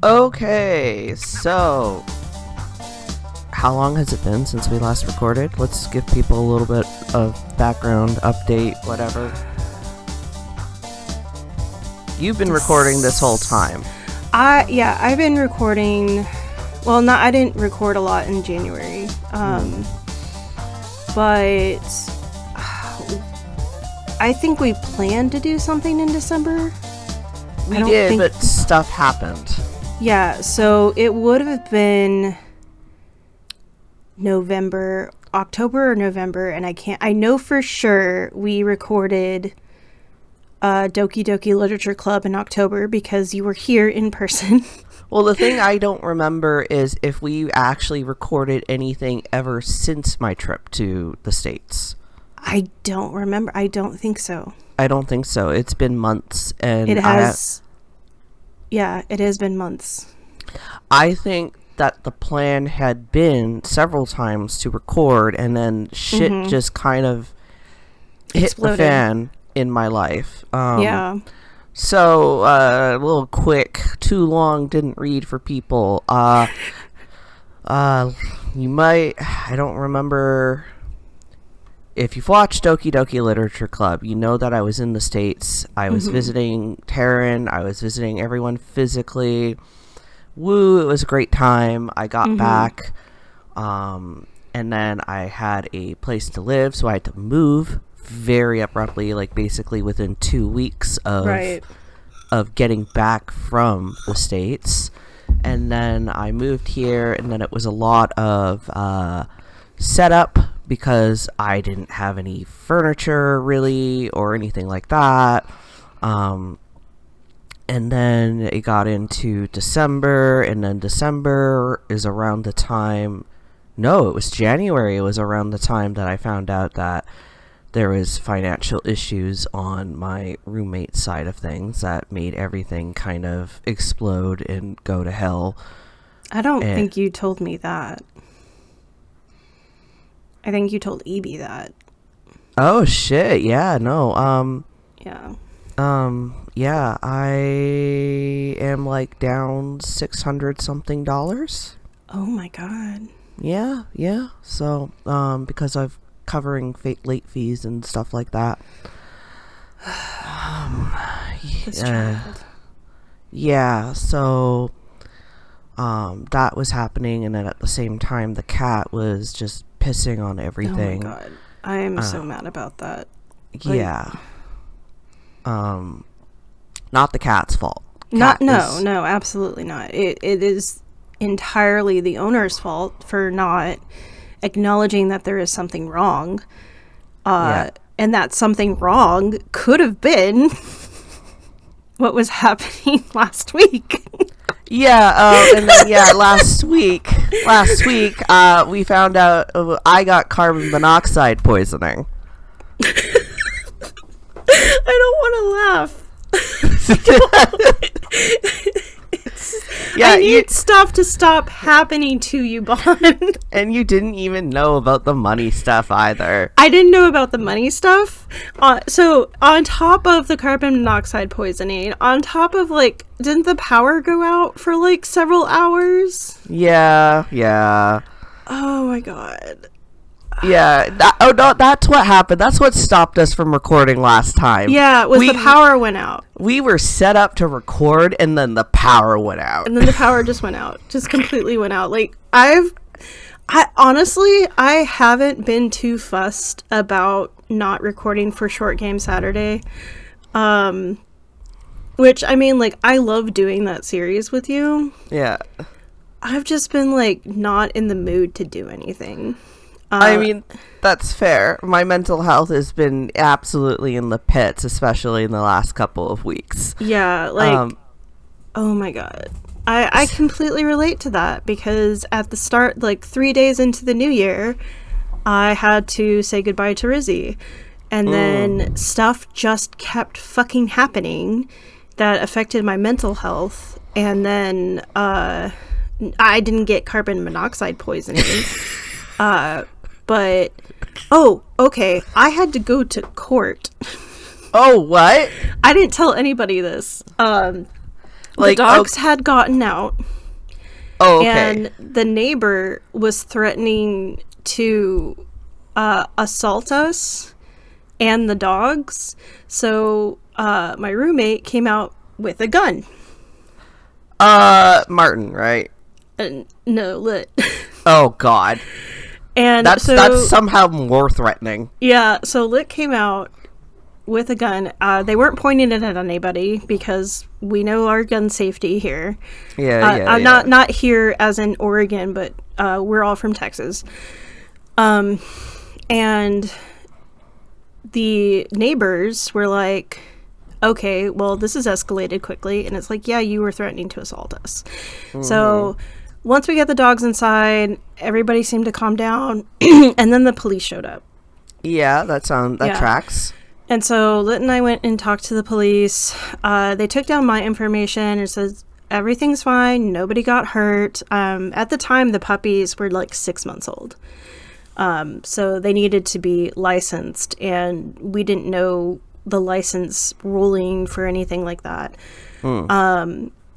Okay, so how long has it been since we last recorded? Let's give people a little bit of background, update, whatever. You've been recording this whole time. I've been recording. Well, I didn't record a lot in January. But I think we planned to do something in December. We did, but stuff happened. Yeah, so it would have been October or November, and I know for sure we recorded Doki Doki Literature Club in October because you were here in person. Well, the thing I don't remember is if we actually recorded anything ever since my trip to the States. I don't remember. I don't think so. I don't think so. It's been months, and it has. Yeah, it has been months. I think that the plan had been several times to record, and then shit just kind of exploded. The fan in my life. Yeah. So, a little quick, too long, didn't read for people. You might, I don't remember. If you've watched Doki Doki Literature Club, you know that I was in the States. I was visiting Taryn. I was visiting everyone physically. Woo, it was a great time. I got back. And then I had a place to live, so I had to move very abruptly, like basically within 2 weeks of getting back from the States. And then I moved here, and then it was a lot of setup, because I didn't have any furniture really or anything like that. And then it got into December, and then December is around the time... No, it was January. It was around the time that I found out that there was financial issues on my roommate's side of things that made everything kind of explode and go to hell. I don't think you told me that. I think you told Evie that. Oh shit! Yeah, no. Yeah. Yeah. I am like down $600 something. Oh my god. Yeah. So, because I'm covering late fees and stuff like that. This child. Yeah. So, that was happening, and then at the same time, the cat was just pissing on everything. Oh my god. I am so mad about that. Yeah. Not the cat's fault. No, absolutely not. It is entirely the owner's fault for not acknowledging that there is something wrong. And that something wrong could have been what was happening last week. Yeah, and then last week, we found out I got carbon monoxide poisoning. I don't want to laugh. I need stuff to stop happening to you, Bann. And you didn't even know about the money stuff either. I didn't know about the money stuff. So on top of the carbon monoxide poisoning, on top of didn't the power go out for several hours? Yeah. Oh my god. Yeah. That's what happened. That's what stopped us from recording last time. Yeah, the power went out. We were set up to record, and then the power went out. And then the power just went out. Just completely went out. I honestly haven't been too fussed about not recording for Short Game Saturday. Which, I mean, I love doing that series with you. Yeah. I've just been, not in the mood to do anything. I mean, that's fair. My mental health has been absolutely in the pits, especially in the last couple of weeks. Yeah, oh my god. I completely relate to that, because at the start, 3 days into the new year, I had to say goodbye to Rizzy. And then stuff just kept fucking happening that affected my mental health. And then I didn't get carbon monoxide poisoning. But, okay, I had to go to court. Oh, what? I didn't tell anybody this. The dogs had gotten out. Oh, okay. And the neighbor was threatening to assault us and the dogs. So my roommate came out with a gun. Martin, right? No, Lit. Oh, God. And that's somehow more threatening. Yeah, so Lit came out with a gun. They weren't pointing it at anybody because we know our gun safety here. Yeah. Not here as in Oregon, but we're all from Texas. And the neighbors were like, okay, well, this has escalated quickly. And it's like, yeah, you were threatening to assault us. Mm-hmm. So once we got the dogs inside, everybody seemed to calm down. And then the police showed up. Yeah, that tracks. And so Lit and I went and talked to the police. They took down my information and says everything's fine. Nobody got hurt. At the time, the puppies were like 6 months old. So they needed to be licensed, and we didn't know the license ruling for anything like that.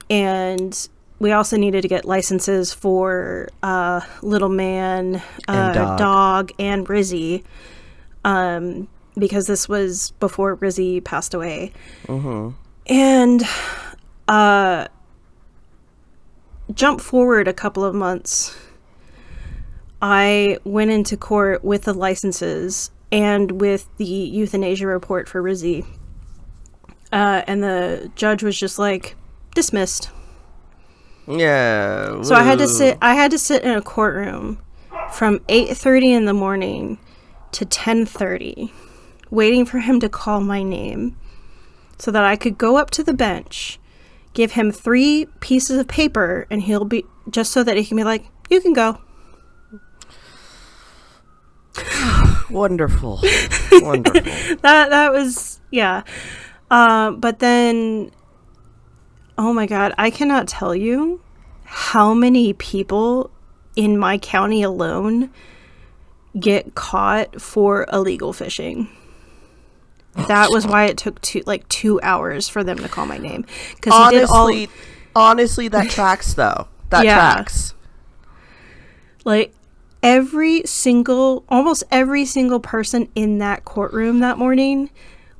And we also needed to get licenses for Little Man, Dog, and Rizzy. Because this was before Rizzy passed away. Mm-hmm. And jump forward a couple of months, I went into court with the licenses and with the euthanasia report for Rizzy. And the judge was just like, dismissed. Yeah. So I had to sit in a courtroom from 8:30 in the morning to 10:30. Waiting for him to call my name so that I could go up to the bench, give him 3 pieces of paper, and he'll be just so that he can be like, you can go. Wonderful. That was, yeah. But then, oh my God, I cannot tell you how many people in my county alone get caught for illegal fishing. That was why it took 2 hours for them to call my name. Honestly, that tracks though. That tracks. Like almost every single person in that courtroom that morning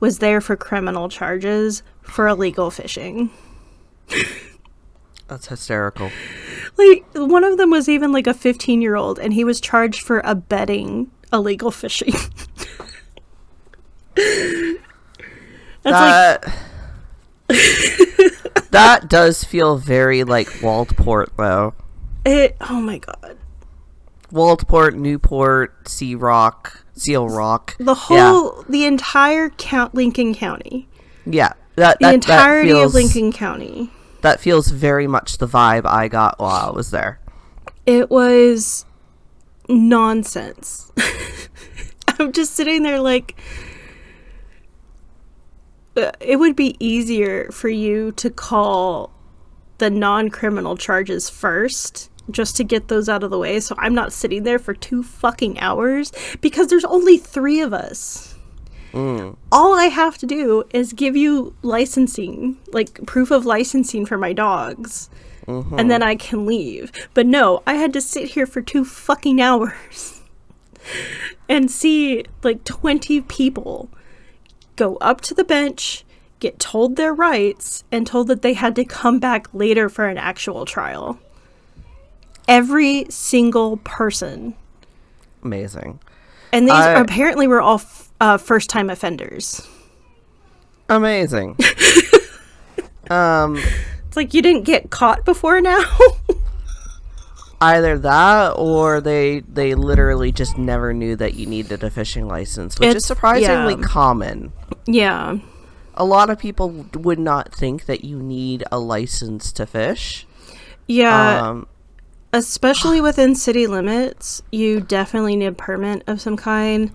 was there for criminal charges for illegal fishing. That's hysterical. Like, one of them was even like a 15-year-old, and he was charged for abetting illegal fishing. That does feel very like Waldport, though. Oh my God. Waldport, Newport, Seal Rock. The entire Lincoln County. Yeah. The entirety of Lincoln County. That feels very much the vibe I got while I was there. It was nonsense. I'm just sitting there like, it would be easier for you to call the non-criminal charges first, just to get those out of the way, so I'm not sitting there for 2 fucking hours, because there's only 3 of us. All I have to do is give you licensing, like proof of licensing for my dogs, and then I can leave. But no, I had to sit here for 2 fucking hours and see like 20 people go up to the bench, get told their rights, and told that they had to come back later for an actual trial. Every single person. Amazing. And these apparently were all first-time offenders. Amazing. It's like, you didn't get caught before now? Either that, or they literally just never knew that you needed a fishing license, which is surprisingly common. Yeah. A lot of people would not think that you need a license to fish. Yeah. Especially within city limits, you definitely need a permit of some kind.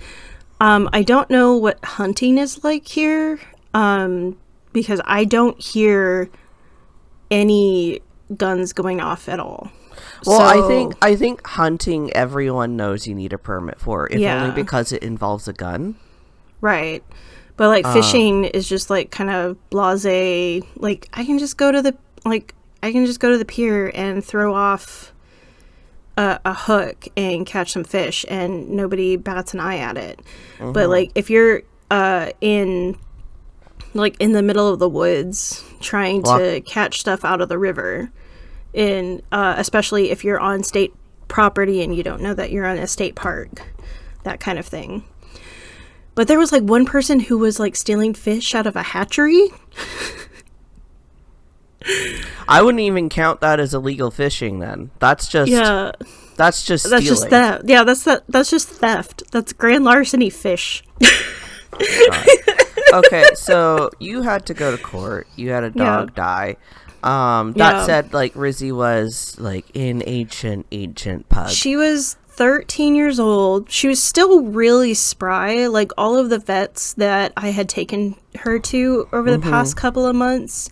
I don't know what hunting is like here, because I don't hear any guns going off at all. Well, so, I think hunting, everyone knows you need a permit for, if only because it involves a gun. Right. But like fishing is just like kind of blasé. Like, I can just go to like, I can just go to the pier and throw off a hook and catch some fish, and nobody bats an eye at it. But like, if you're in the middle of the woods trying to catch stuff out of the river, in especially if you're on state property and you don't know that you're on a state park, that kind of thing. But there was like one person who was like stealing fish out of a hatchery. I wouldn't even count that as illegal fishing then. That's just stealing. That's just theft. Yeah, that's just theft. That's grand larceny fish. Okay, so you had to go to court. You had a dog die. That said, like, Rizzy was like an ancient pug. She was 13 years old. She was still really spry. Like, all of the vets that I had taken her to over the past couple of months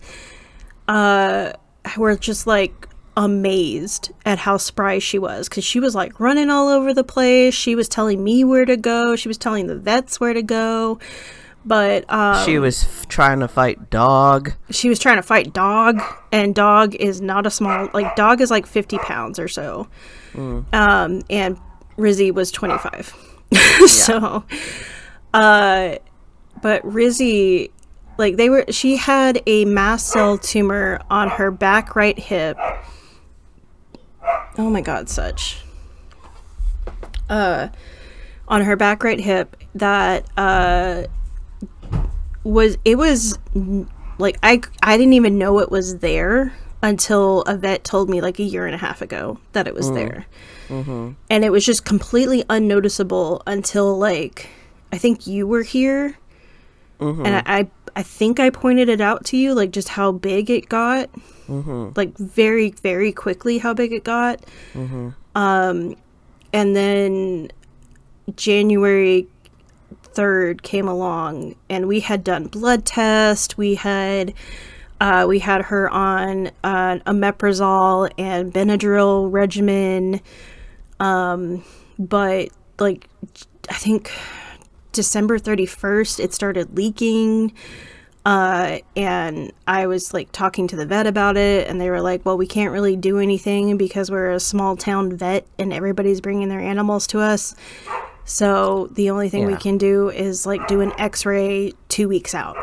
were just like amazed at how spry she was, because she was like running all over the place. She was telling me where to go. She was telling the vets where to go. But she was trying to fight Dog. She was trying to fight Dog, and Dog is not a small, like, Dog is like 50 pounds or so. And Rizzy was 25. So, but Rizzy, like, she had a mast cell tumor on her back right hip. Oh my God, such. On her back right hip that, was like, I didn't even know it was there until a vet told me like a year and a half ago that it was there. And it was just completely unnoticeable until, like, I think you were here, and I think I pointed it out to you, like, just how big it got, like, very, very quickly how big it got. And then January 3rd came along, and we had done blood tests. We had her on omeprazole and Benadryl regimen, but like, I think December 31st it started leaking, and I was like talking to the vet about it, and they were like, well, we can't really do anything because we're a small town vet and everybody's bringing their animals to us. So the only thing we can do is like do an x-ray 2 weeks out.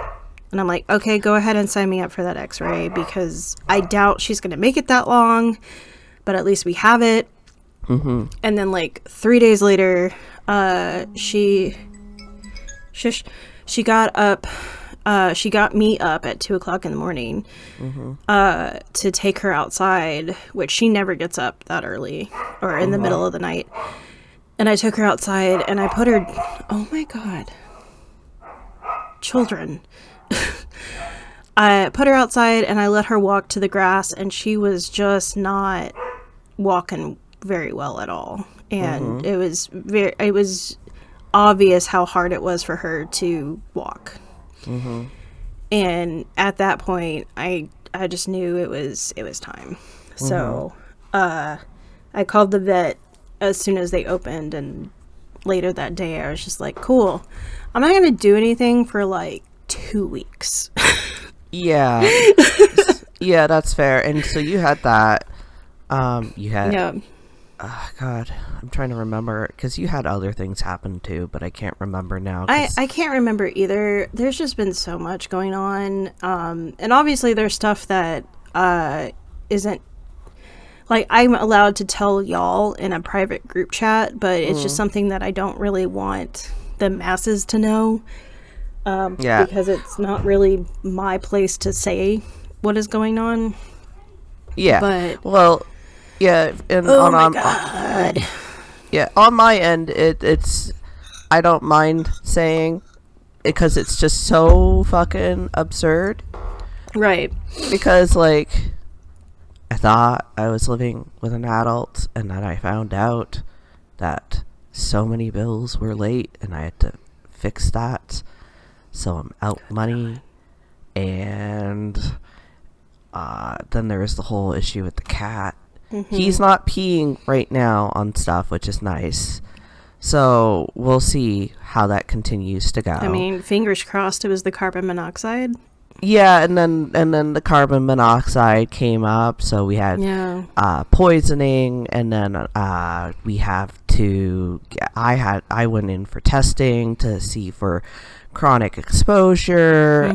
And I'm like, okay, go ahead and sign me up for that x-ray, because I doubt she's going to make it that long, but at least we have it. And then like 3 days later, she got up, she got me up at 2:00 in the morning, to take her outside, which she never gets up that early or in the middle of the night. And I took her outside and I put her, oh my God, children. I put her outside and I let her walk to the grass, and she was just not walking very well at all. And it was obvious how hard it was for her to walk. And at that point, I just knew it was time. So, I called the vet as soon as they opened, and later that day I was just like, cool, I'm not gonna do anything for like 2 weeks. Yeah, that's fair. And so you had that, God, I'm trying to remember, because you had other things happen too, but I can't remember now. I can't remember either. There's just been so much going on, and obviously there's stuff that isn't, like, I'm allowed to tell y'all in a private group chat, but it's just something that I don't really want the masses to know, because it's not really my place to say what is going on. Yeah, but well, yeah, and oh my God. Yeah, on my end, it's I don't mind saying, because it's just so fucking absurd, right? Because like, I thought I was living with an adult, and then I found out that so many bills were late, and I had to fix that. So I'm out money, and then there was the whole issue with the cat. He's not peeing right now on stuff, which is nice. So we'll see how that continues to go. I mean, fingers crossed it was the carbon monoxide. Yeah, and then the carbon monoxide came up, so we had poisoning, and then we have to. I went in for testing to see for chronic exposure,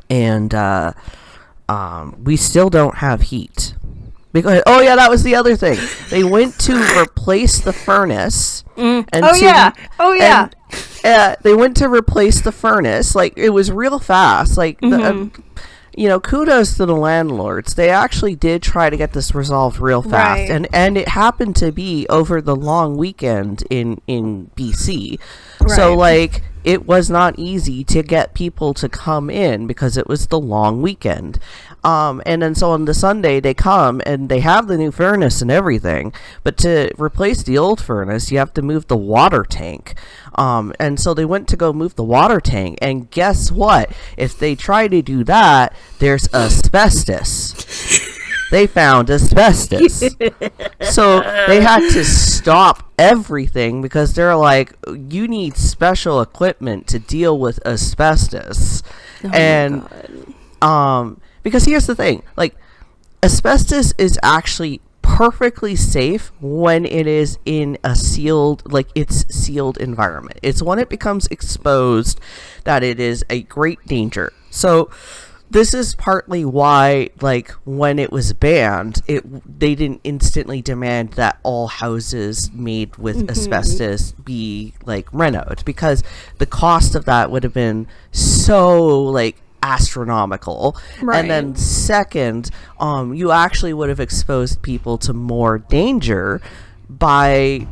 and we still don't have heat. Because that was the other thing. They went to replace the furnace. And they went to replace the furnace. Like, it was real fast. Like, kudos to the landlords. They actually did try to get this resolved real fast. Right. And it happened to be over the long weekend in BC. Right. So, like, it was not easy to get people to come in because it was the long weekend. And then so on the Sunday they come and they have the new furnace and everything, but to replace the old furnace you have to move the water tank. And so they went to go move the water tank, and guess what? If they try to do that, there's asbestos. They found asbestos. So they had to stop everything because they're like, you need special equipment to deal with asbestos. Because here's the thing, like, asbestos is actually perfectly safe when it is in a sealed environment. It's when it becomes exposed that it is a great danger. So this is partly why, like, when it was banned, they didn't instantly demand that all houses made with asbestos be, like, renoed, because the cost of that would have been so, like, astronomical. Right. And then second, you actually would have exposed people to more danger by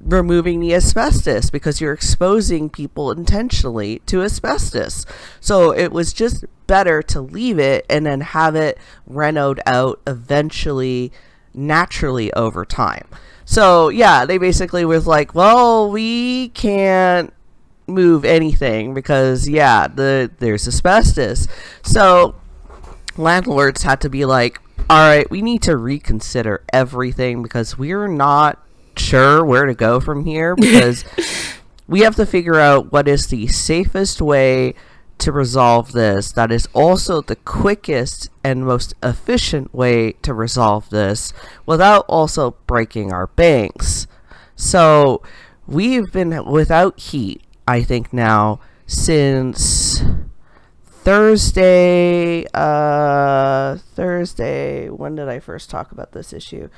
removing the asbestos, because you're exposing people intentionally to asbestos. So it was just better to leave it and then have it renoed out eventually, naturally, over time. So yeah, they basically was like, well, we can't move anything because there's asbestos. So landlords had to be like, all right, we need to reconsider everything because we're not sure where to go from here, because we have to figure out what is the safest way to resolve this, that is also the quickest and most efficient way to resolve this without also breaking our banks. So we've been without heat, I think, now since Thursday. When did I first talk about this issue?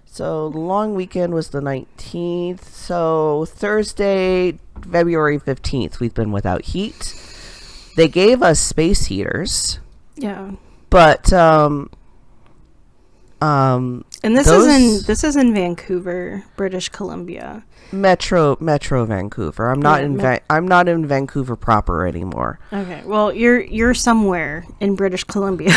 So the long weekend was the 19th. So Thursday, February 15th, we've been without heat. They gave us space heaters. Yeah. But and this is in Vancouver, British Columbia. Metro Vancouver. I'm not in Vancouver proper anymore. Okay. Well, you're somewhere in British Columbia.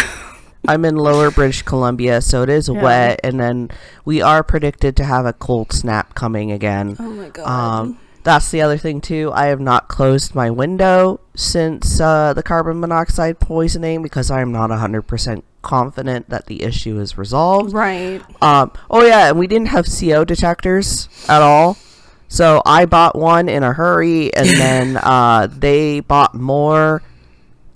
I'm in lower British Columbia, so it is wet, and then we are predicted to have a cold snap coming again. Oh my god. That's the other thing too. I have not closed my window since the carbon monoxide poisoning because I am not 100% confident that the issue is resolved. Right. And we didn't have CO detectors at all. So I bought one in a hurry, and then they bought more,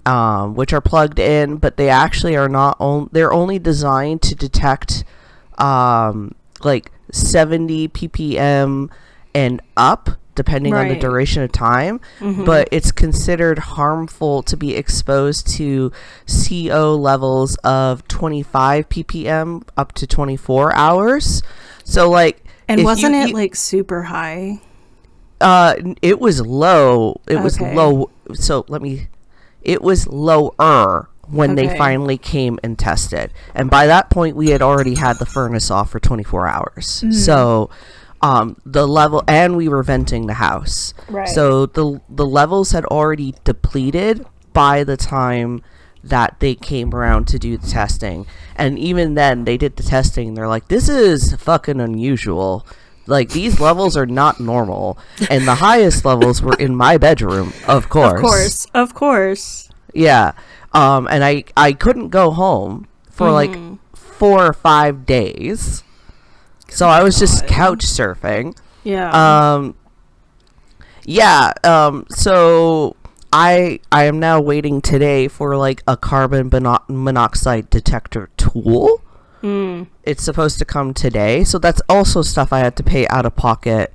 which are plugged in, but they actually are not. They're only designed to detect like 70 ppm and up, depending on the duration of time. But it's considered harmful to be exposed to CO levels of 25 ppm up to 24 hours. So like. And wasn't it like super high? It was low. It was low. So it was lower when they finally came and tested. And by that point, we had already had the furnace off for 24 hours. So the level, and we were venting the house. Right. So the levels had already depleted by the time that they came around to do the testing. And even then, they did the testing. They're like, this is fucking unusual. Like, these levels are not normal. And the highest levels were in my bedroom, of course. Of course. Yeah. And I couldn't go home for like 4 or 5 days. So I was just couch surfing. Yeah. So I am now waiting today for like a carbon monoxide detector tool. It's supposed to come today, so that's also stuff I had to pay out of pocket.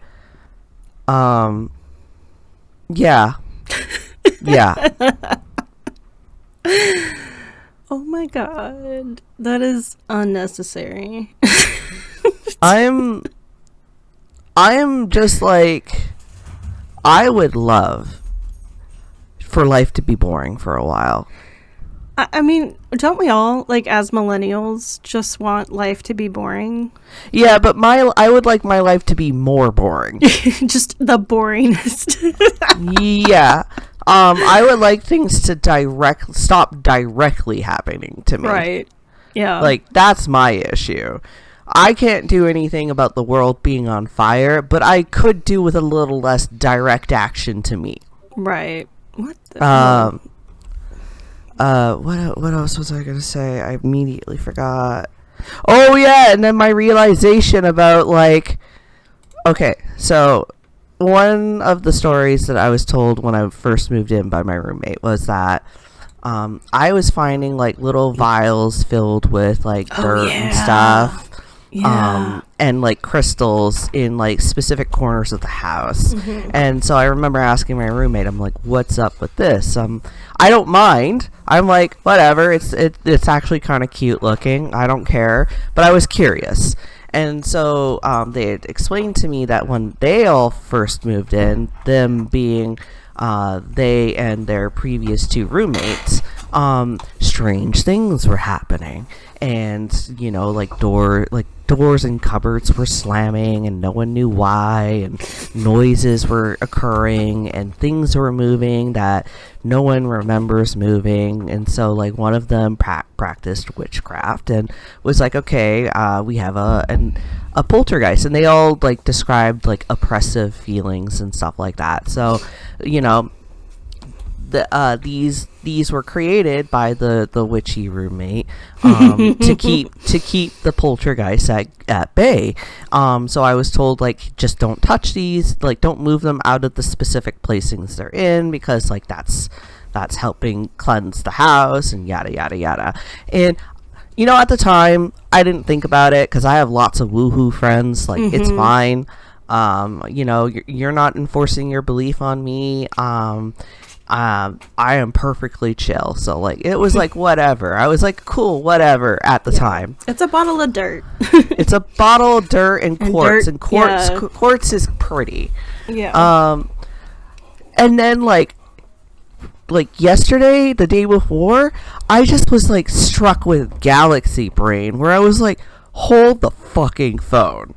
Yeah. Yeah. Oh my god. That is unnecessary. I am just like, I would love for life to be boring for a while. I mean, don't we all, like, as millennials, just want life to be boring? Yeah, but I would like my life to be more boring. Just the boringest. Yeah. I would like things to stop directly happening to me. Right. Yeah. Like, that's my issue. I can't do anything about the world being on fire, but I could do with a little less direct action to me. Right. What the what else was I gonna say? I immediately forgot. Oh yeah, and then my realization about, like, okay, so one of the stories that I was told when I first moved in by my roommate was that I was finding like little vials filled with like dirt and stuff. Yeah. And like crystals in like specific corners of the house. And so I remember asking my roommate, I'm like, what's up with this? I don't mind. I'm like, whatever, it's actually kind of cute looking, I don't care, but I was curious. And so they had explained to me that when they all first moved in, them being they and their previous two roommates, strange things were happening. And, you know, like doors and cupboards were slamming and no one knew why, and noises were occurring and things were moving that no one remembers moving. And so like one of them practiced witchcraft and was like, okay, we have a poltergeist, and they all like described like oppressive feelings and stuff like that. So, you know, these were created by the witchy roommate to keep the poltergeist at bay. So I was told, like, just don't touch these, like, don't move them out of the specific placings they're in, because like that's helping cleanse the house and yada yada yada. And you know, at the time I didn't think about it because I have lots of woohoo friends, like it's fine. You know, you're not enforcing your belief on me. I am perfectly chill. So like it was like whatever. I was like cool, whatever at the time. It's a bottle of dirt. It's a bottle of dirt and quartz, dirt, and quartz yeah. quartz is pretty. Yeah. And then like yesterday, the day before, I just was like struck with galaxy brain, where I was like, hold the fucking phone.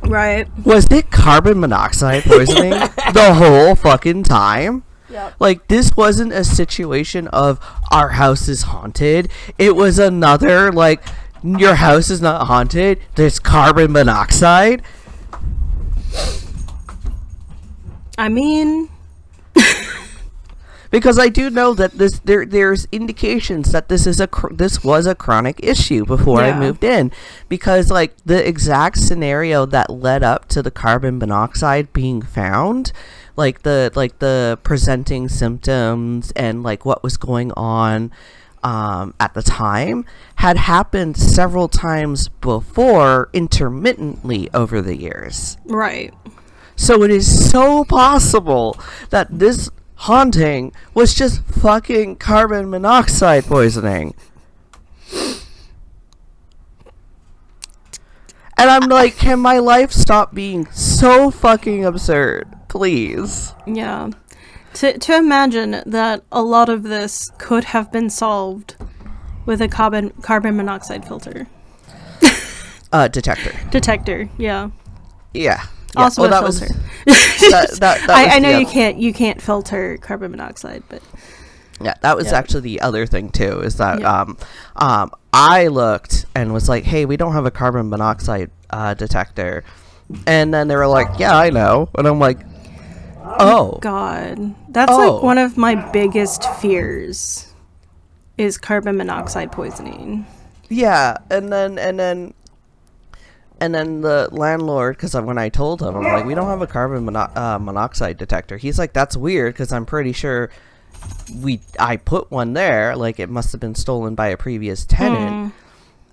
Right. Was it carbon monoxide poisoning the whole fucking time? Yep. Like, this wasn't a situation of our house is haunted. It was another, like, your house is not haunted. There's carbon monoxide. I mean, because I do know that there's indications that this was a chronic issue before I moved in, because like the exact scenario that led up to the carbon monoxide being found, like the presenting symptoms and like what was going on at the time, had happened several times before, intermittently over the years. right. So it is so possible that this haunting was just fucking carbon monoxide poisoning. And I'm like, can my life stop being so fucking absurd, please? Yeah. To imagine that a lot of this could have been solved with a carbon monoxide filter. Detector. Yeah. Yeah. Also well, a filter. I know you can't filter carbon monoxide, but yeah, that was actually the other thing too, is that I looked and was like, hey, we don't have a carbon monoxide detector. And then they were like, yeah, I know. And I'm like, oh God, that's like one of my biggest fears is carbon monoxide poisoning. Yeah, and then And then the landlord, because when I told him, I'm like, we don't have a carbon monoxide detector. He's like, that's weird, because I'm pretty sure I put one there. Like, it must have been stolen by a previous tenant.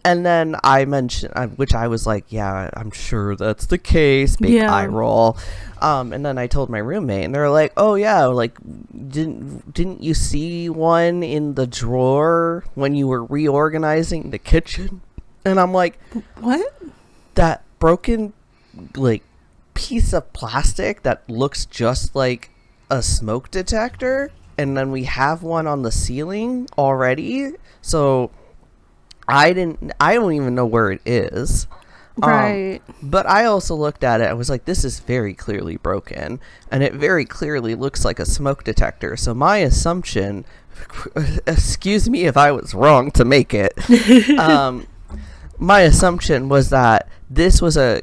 And then I mentioned, which I was like, yeah, I'm sure that's the case. Big eye roll. And then I told my roommate, and they're like, oh yeah, like, didn't you see one in the drawer when you were reorganizing the kitchen? And I'm like, what? That broken, like, piece of plastic that looks just like a smoke detector, and then we have one on the ceiling already. So I don't even know where it is. Right. But I also looked at it. I was like, this is very clearly broken, and it very clearly looks like a smoke detector. So my assumption, excuse me if I was wrong to make it, my assumption was that this was a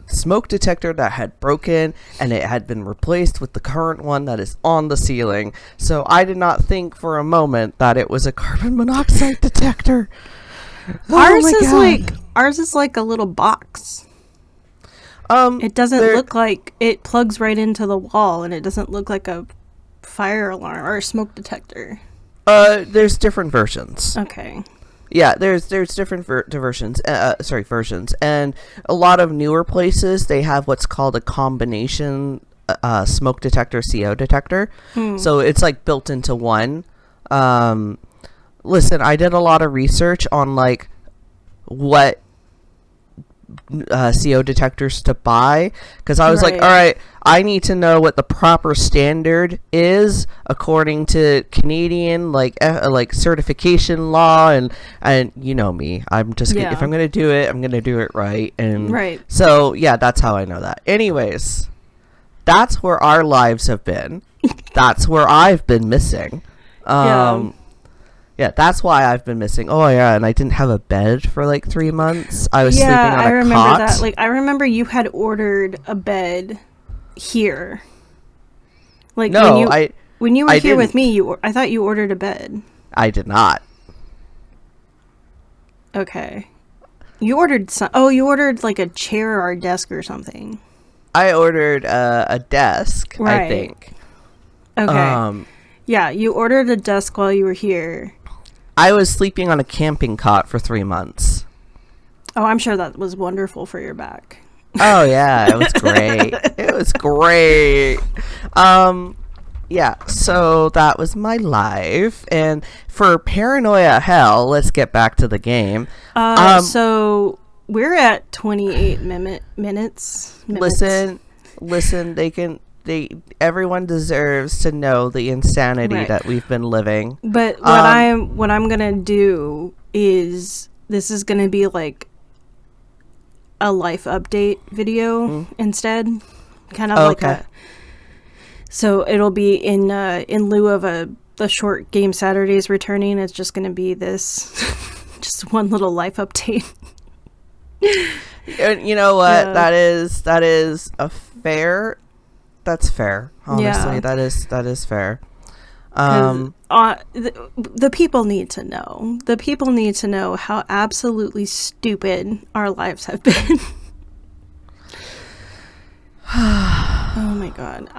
smoke detector that had broken, and it had been replaced with the current one that is on the ceiling. So I did not think for a moment that it was a carbon monoxide detector. Ours is like a little box. It doesn't look like it plugs right into the wall, and it doesn't look like a fire alarm or a smoke detector. There's different versions. Okay. Yeah, there's different versions, and a lot of newer places, they have what's called a combination smoke detector, CO detector. So it's like built into one. Listen, I did a lot of research on like what CO detectors to buy, because I was like, all right, I need to know what the proper standard is according to Canadian like certification law, and you know me, I'm just if I'm gonna do it, I'm gonna do it right. And so yeah, that's how I know that. Anyways, that's where our lives have been. That's where I've been missing. Yeah, that's why I've been missing. Oh, yeah, and I didn't have a bed for, like, 3 months. I was sleeping on a cot. Yeah, I remember that. Like, I remember you had ordered a bed here. Like, no, when you were here with me, I thought you ordered a bed. I did not. Okay. You ordered you ordered, like, a chair or a desk or something. I ordered a desk, I think. Okay. Yeah, you ordered a desk while you were here. I was sleeping on a camping cot for 3 months. Oh, I'm sure that was wonderful for your back. Oh, yeah, it was great. It was great. Yeah, so that was my life. And for Paranoia Hell, let's get back to the game. So we're at 28 minutes. Listen, everyone deserves to know the insanity that we've been living. But what I'm gonna do is, this is gonna be like a life update video instead, kind of like so it'll be in lieu of a short game Saturdays returning. It's just gonna be this just one little life update. You know what? That is a fair. That's fair. Honestly, that is fair. The people need to know. The people need to know how absolutely stupid our lives have been. Oh my god.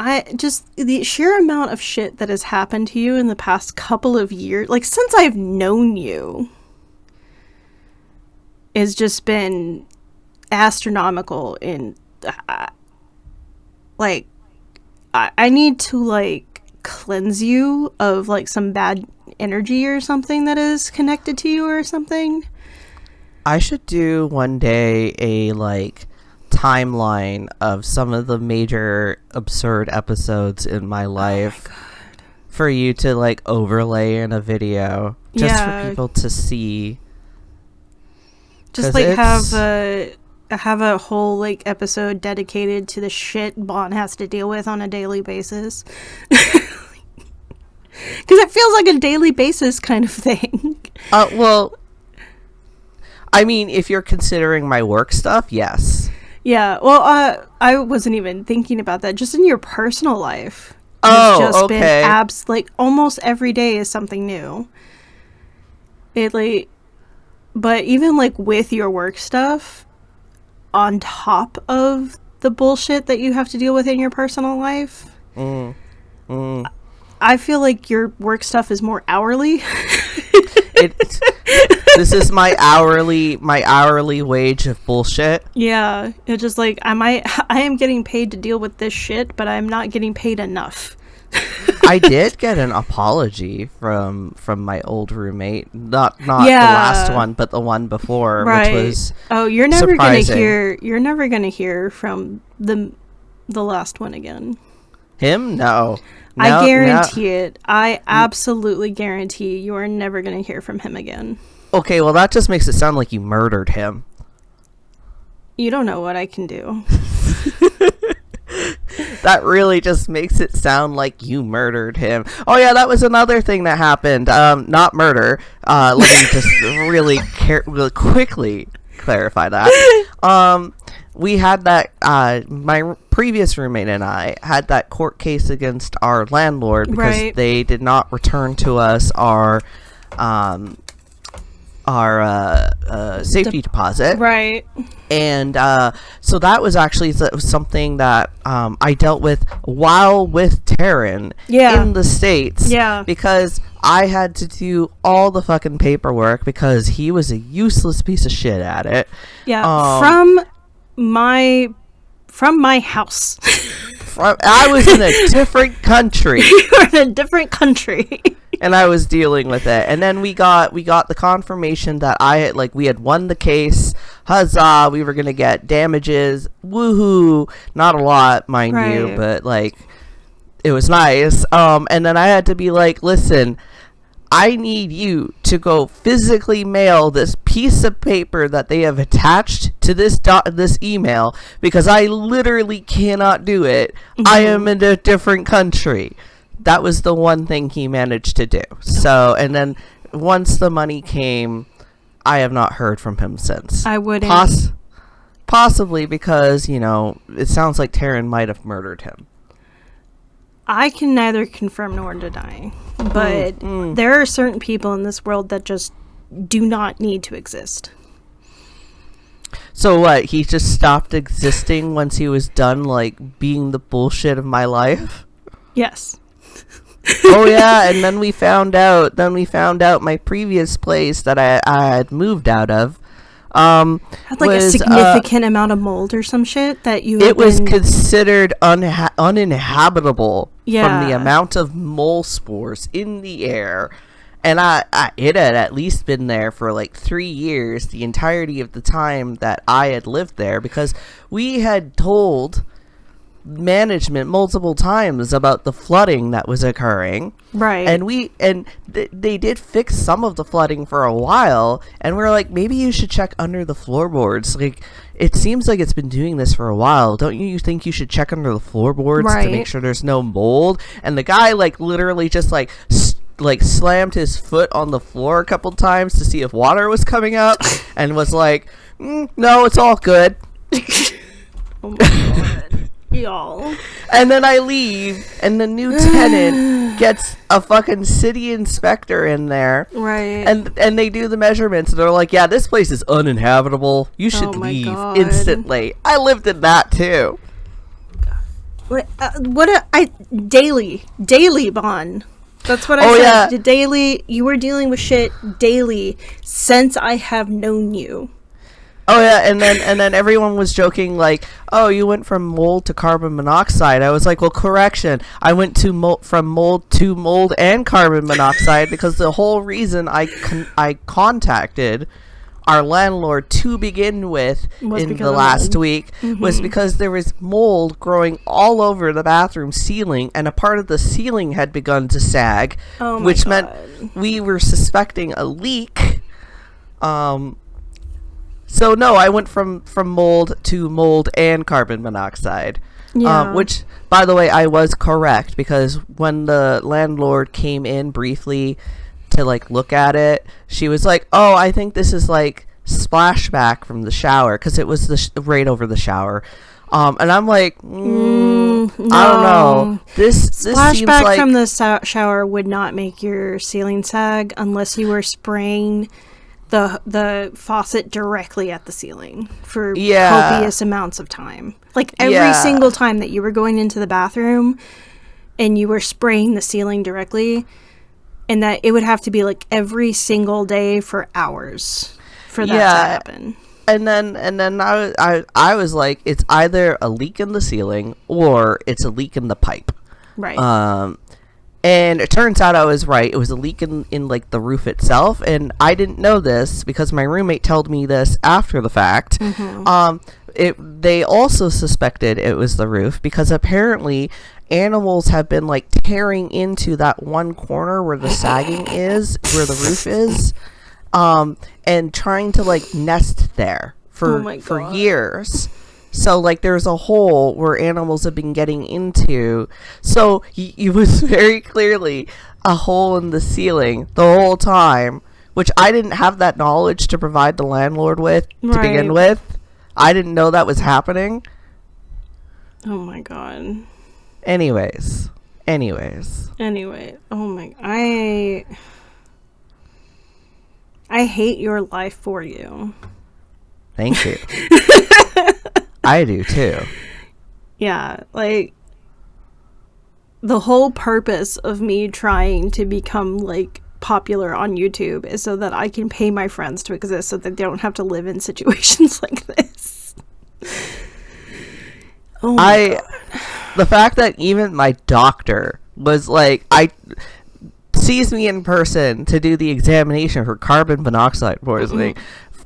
The sheer amount of shit that has happened to you in the past couple of years, like since I've known you, has just been astronomical. In like, I need to like cleanse you of like some bad energy or something that is connected to you or something. I should do one day a like timeline of some of the major absurd episodes in my life for you to like overlay in a video just for people to see. Just like have a whole like episode dedicated to the shit Bann has to deal with on a daily basis. Because it feels like a daily basis kind of thing. Well, I mean, if you're considering my work stuff, yes. Yeah, well, I wasn't even thinking about that. Just in your personal life. It's just been like almost every day is something new. But even like with your work stuff, on top of the bullshit that you have to deal with in your personal life. I feel like your work stuff is more hourly. This is my hourly wage of bullshit. Yeah, it's just like I am getting paid to deal with this shit, but I'm not getting paid enough. I did get an apology from my old roommate, not the last one, but the one before, right. Which was you're never surprising. gonna hear from the last one again. Him? No. I guarantee it. I absolutely guarantee you are never gonna hear from him again. Okay, well that just makes it sound like you murdered him. You don't know what I can do. That really just makes it sound like you murdered him. Oh yeah, that was another thing that happened. Not murder. Let me just really quickly clarify that. We had that. My previous roommate and I had that court case against our landlord because they did not return to us our safety deposit. Right. And so that was actually something that I dealt with while with Taryn in the States. Yeah. Because I had to do all the fucking paperwork because he was a useless piece of shit at it. Yeah. From my house. I was in a different country. You were in a different country. And I was dealing with it, and then we got the confirmation that we had won the case. Huzzah! We were gonna get damages. Woohoo! Not a lot, mind you, but like it was nice. And then I had to be like, listen, I need you to go physically mail this piece of paper that they have attached to this email because I literally cannot do it. I am in a different country. That was the one thing he managed to do. So, and then once the money came, I have not heard from him since. I wouldn't. Possibly because, it sounds like Taryn might have murdered him. I can neither confirm nor deny. But there are certain people in this world that just do not need to exist. So what? He just stopped existing once he was done, being the bullshit of my life? Yes. Oh yeah, and then we found out my previous place that I had moved out of had a significant amount of mold or some shit that you it was considered uninhabitable from the amount of mole spores in the air. And it had at least been there for 3 years, the entirety of the time that I had lived there, because we had told management multiple times about the flooding that was occurring, right? And they did fix some of the flooding for a while, and we're like, maybe you should check under the floorboards. It seems like it's been doing this for a while. Don't you think you should check under the floorboards to make sure there's no mold? And the guy literally just slammed his foot on the floor a couple times to see if water was coming up, and was like, no, it's all good. Oh my god. Y'all. And then I leave, and the new tenant gets a fucking city inspector in there. Right. And they do the measurements, and they're like, yeah, this place is uninhabitable. You should leave instantly. I lived in that too. Daily, Bann. That's what I said. Yeah. Daily, you were dealing with shit daily since I have known you. Oh yeah, and then everyone was joking oh, you went from mold to carbon monoxide. I was like, well, correction. I went from mold to mold and carbon monoxide because the whole reason I contacted our landlord to begin with in the last week was because there was mold growing all over the bathroom ceiling, and a part of the ceiling had begun to sag, which meant we were suspecting a leak. So no, I went from mold to mold and carbon monoxide, which, by the way, I was correct, because when the landlord came in briefly to look at it, she was like, "Oh, I think this is splashback from the shower," because it was right over the shower. And I'm like, no. I don't know. This splashback from the shower would not make your ceiling sag unless you were spraying the faucet directly at the ceiling for Yeah. copious amounts of time. Like every single time that you were going into the bathroom and you were spraying the ceiling directly, and that it would have to be like every single day for hours for that to happen. And then I was like, it's either a leak in the ceiling or it's a leak in the pipe. Right. And it turns out I was right. It was a leak in like the roof itself, and I didn't know this because my roommate told me this after the fact. They also suspected it was the roof because apparently animals have been like tearing into that one corner where the sagging is, where the roof is, and trying to like nest there for years. So, like, there's a hole where animals have been getting into. So, it was very clearly a hole in the ceiling the whole time, which I didn't have that knowledge to provide the landlord with to begin with. I didn't know that was happening. Oh, my God. Anyways. Anyway. Oh, my... I hate your life for you. Thank you. I do too. Yeah, like the whole purpose of me trying to become like popular on YouTube is so that I can pay my friends to exist so that they don't have to live in situations like this. Oh my God. The fact that even my doctor was like, sees me in person to do the examination for carbon monoxide poisoning.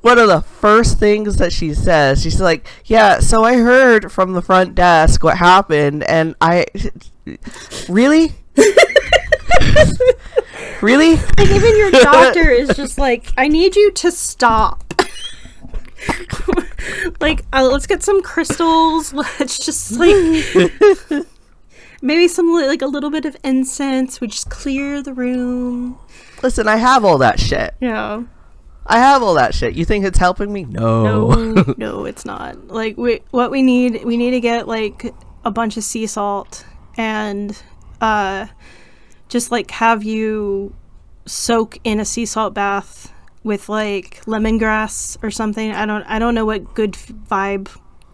One of the first things that she says, she's like, yeah, so I heard from the front desk what happened, and really? Really? Like, even your doctor is just like, I need you to stop. Like, let's get some crystals. Let's just, like, maybe some, like, a little bit of incense. We just clear the room. Listen, I have all that shit. Yeah. I have all that shit. You think it's helping me? No. No, it's not. Like, we need to get, like, a bunch of sea salt and just, like, have you soak in a sea salt bath with, like, lemongrass or something. I don't know what good vibe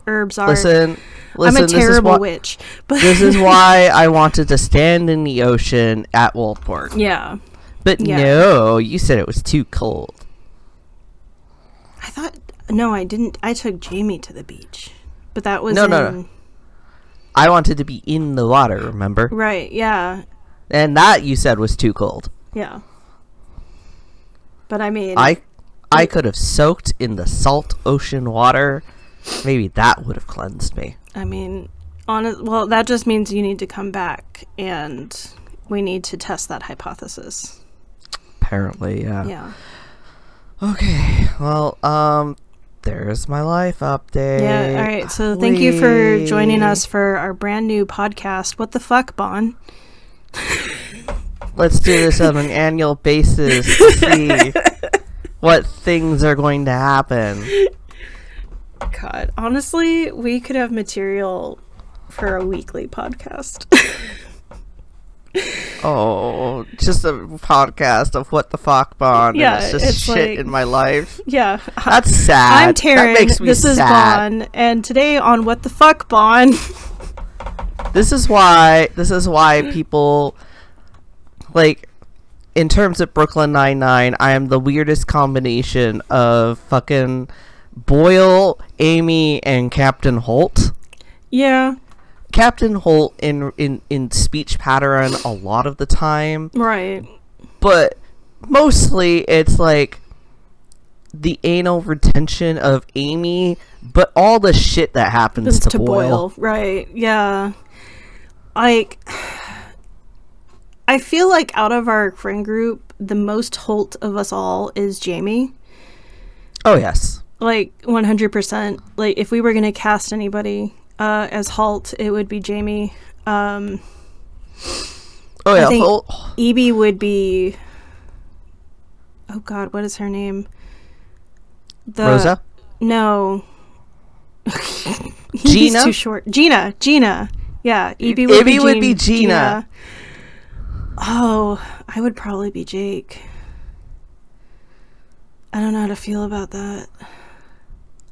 herbs are. Listen, I'm a terrible witch. But this is why I wanted to stand in the ocean at Wolfport. Yeah. But no, you said it was too cold. No, I didn't. I took Jamie to the beach, but that was no. I wanted to be in the water, remember? Right, yeah. And that you said was too cold. Yeah. But I mean... I could have soaked in the salt ocean water. Maybe that would have cleansed me. I mean, well, that just means you need to come back, and we need to test that hypothesis. Apparently, yeah. Yeah. Okay, well, there's my life update. Yeah, all right. So thank you for joining us for our brand new podcast. What the fuck, Bann? Let's do this on an annual basis to see what things are going to happen. God, honestly, we could have material for a weekly podcast. Oh, just a podcast of what the fuck, Bann. Yeah, and it's just shit like, in my life. Yeah. That's sad. I'm Taryn. That makes me this is sad. Bann. And today on What the Fuck, Bann. This is why people, like, in terms of Brooklyn Nine-Nine, I am the weirdest combination of fucking Boyle, Amy, and Captain Holt. Yeah. Captain Holt in speech pattern a lot of the time. Right. But mostly it's like the anal retention of Amy, but all the shit that happens to Boyle. Right, yeah. Like, I feel like out of our friend group, the most Holt of us all is Jamie. Oh, yes. Like, 100%. Like, if we were going to cast anybody as Holt, it would be Jamie. Oh, yeah. I think Evie would be... Oh, God, what is her name? Rosa? No. Gina? He's too short. Gina. Yeah, Evie would be Gina. Oh, I would probably be Jake. I don't know how to feel about that.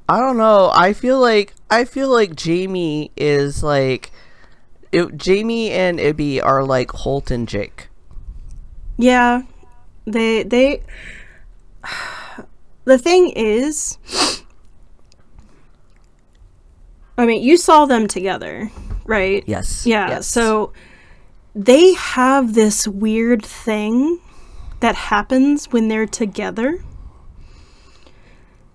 I don't know. I feel like Jamie is like Jamie and Ibby are like Holt and Jake. Yeah. They the thing is, I mean, you saw them together, right? Yes. Yeah. Yes. So they have this weird thing that happens when they're together.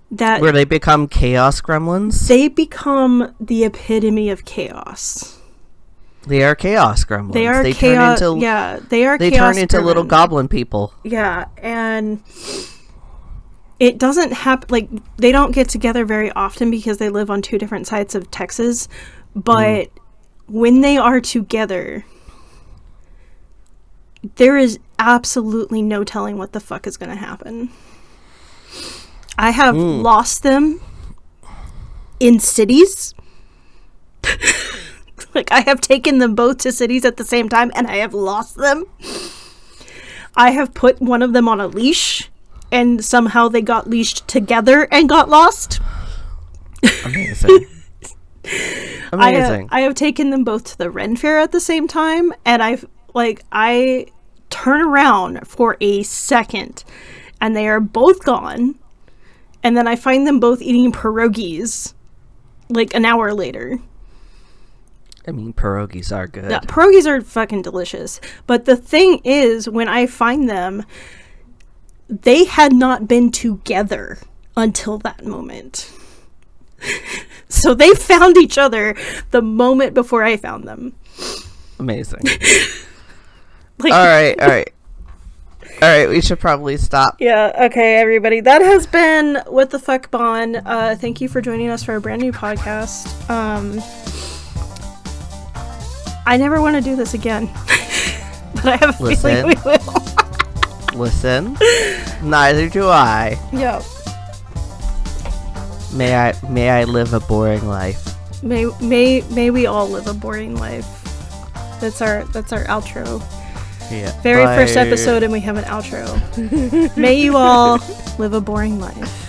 That where they become chaos gremlins. They become the epitome of chaos. They are chaos gremlins. They are chaos. Yeah, they are. They chaos turn into little driven. goblin people. Yeah, and it doesn't happen. Like, they don't get together very often because they live on two different sides of Texas. But when they are together, there is absolutely no telling what the fuck is going to happen. I have lost them in cities. Like, I have taken them both to cities at the same time, and I have lost them. I have put one of them on a leash, and somehow they got leashed together and got lost. Amazing. Amazing. I have taken them both to the Ren Fair at the same time, and I turn around for a second, and they are both gone. And then I find them both eating pierogies, like, an hour later. I mean, pierogies are good. Yeah, pierogies are fucking delicious. But the thing is, when I find them, they had not been together until that moment. So they found each other the moment before I found them. Amazing. Like, All right. We should probably stop. Yeah, okay, everybody. That has been What the Fuck Bann. Thank you for joining us for a brand new podcast. I never want to do this again. But I have a feeling we will. Listen. Neither do I. Yeah. May I live a boring life. May we all live a boring life. That's our outro. Yeah. Very first episode, and we have an outro. May you all live a boring life.